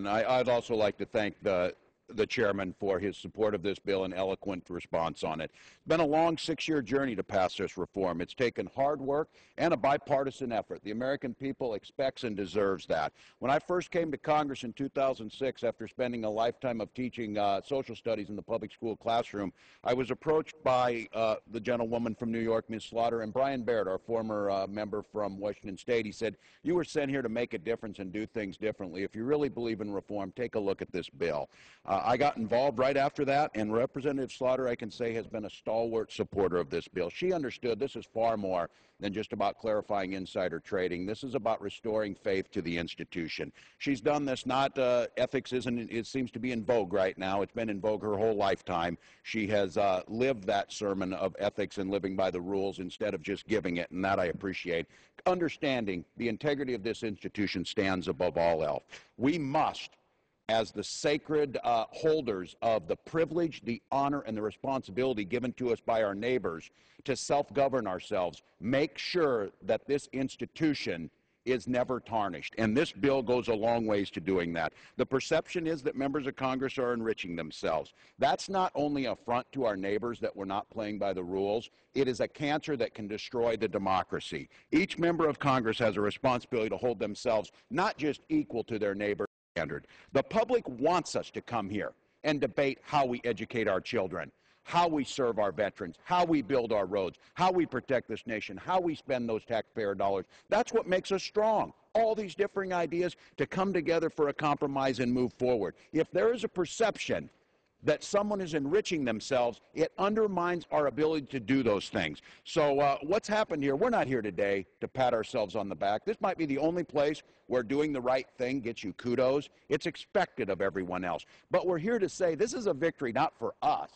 And I'd also like to thank the chairman for his support of this bill and eloquent response on it. It's been a long 6-year journey to pass this reform. It's taken hard work and a bipartisan effort. The American people expects and deserves that. When I first came to Congress in 2006, after spending a lifetime of teaching social studies in the public school classroom, I was approached by the gentlewoman from New York, Ms. Slaughter, and Brian Baird, our former member from Washington State. He said, "You were sent here to make a difference and do things differently. If you really believe in reform, take a look at this bill." I got involved right after that, and Representative Slaughter, I can say, has been a stalwart supporter of this bill. She understood this is far more than just about clarifying insider trading. This is about restoring faith to the institution. She's done this not, ethics it seems to be in vogue right now. It's been in vogue her whole lifetime. She has lived that sermon of ethics and living by the rules instead of just giving it, and that I appreciate. Understanding the integrity of this institution stands above all else. We must, as the sacred holders of the privilege, the honor, and the responsibility given to us by our neighbors to self-govern ourselves, make sure that this institution is never tarnished. And this bill goes a long ways to doing that. The perception is that members of Congress are enriching themselves. That's not only an affront to our neighbors that we're not playing by the rules, it is a cancer that can destroy the democracy. Each member of Congress has a responsibility to hold themselves not just equal to their neighbors. The public wants us to come here and debate how we educate our children, how we serve our veterans, how we build our roads, how we protect this nation, how we spend those taxpayer dollars. That's what makes us strong. All these differing ideas to come together for a compromise and move forward. If there is a perception that someone is enriching themselves, it undermines our ability to do those things. So what's happened here, we're not here today to pat ourselves on the back. This might be the only place where doing the right thing gets you kudos. It's expected of everyone else. But we're here to say this is a victory not for us.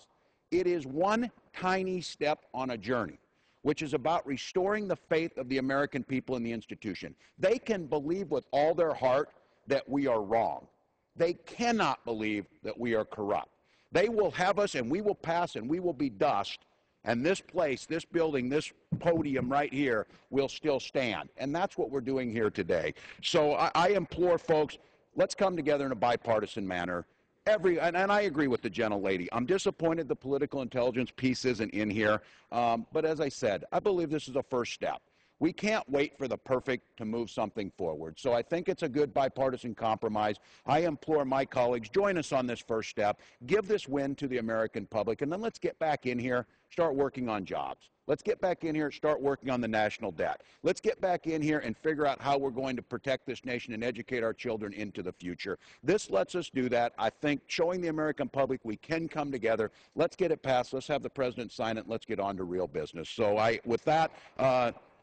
It is one tiny step on a journey, which is about restoring the faith of the American people in the institution. They can believe with all their heart that we are wrong. They cannot believe that we are corrupt. They will have us, and we will pass, and we will be dust, and this place, this building, this podium right here will still stand. And that's what we're doing here today. So I implore folks, let's come together in a bipartisan manner. And I agree with the gentlelady. I'm disappointed the political intelligence piece isn't in here. But as I said, I believe this is a first step. We can't wait for the perfect to move something forward. So I think it's a good bipartisan compromise. I implore my colleagues, join us on this first step. Give this win to the American public, and then let's get back in here, start working on jobs. Let's get back in here, start working on the national debt. Let's get back in here and figure out how we're going to protect this nation and educate our children into the future. This lets us do that. I think showing the American public we can come together. Let's get it passed. Let's have the president sign it. And let's get on to real business. So with that,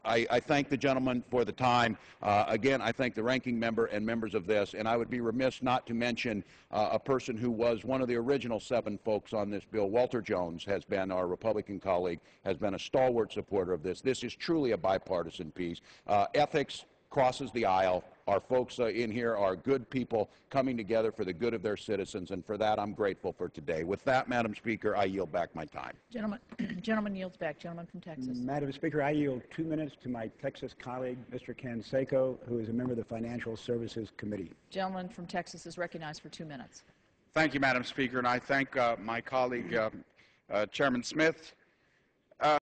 I thank the gentleman for the time. Again, I thank the ranking member and members of this, and I would be remiss not to mention a person who was one of the original 7 folks on this bill. Walter Jones has been, our Republican colleague, has been a stalwart supporter of this. This is truly a bipartisan piece. Ethics crosses the aisle. Our folks in here are good people coming together for the good of their citizens, and for that I'm grateful for today. With that, Madam Speaker, I yield back my time. Gentleman yields back. Gentleman from Texas. Madam Speaker, I yield 2 minutes to my Texas colleague, Mr. Canseco, who is a member of the Financial Services Committee. Gentleman from Texas is recognized for 2 minutes. Thank you, Madam Speaker, and I thank my colleague, Chairman Smith,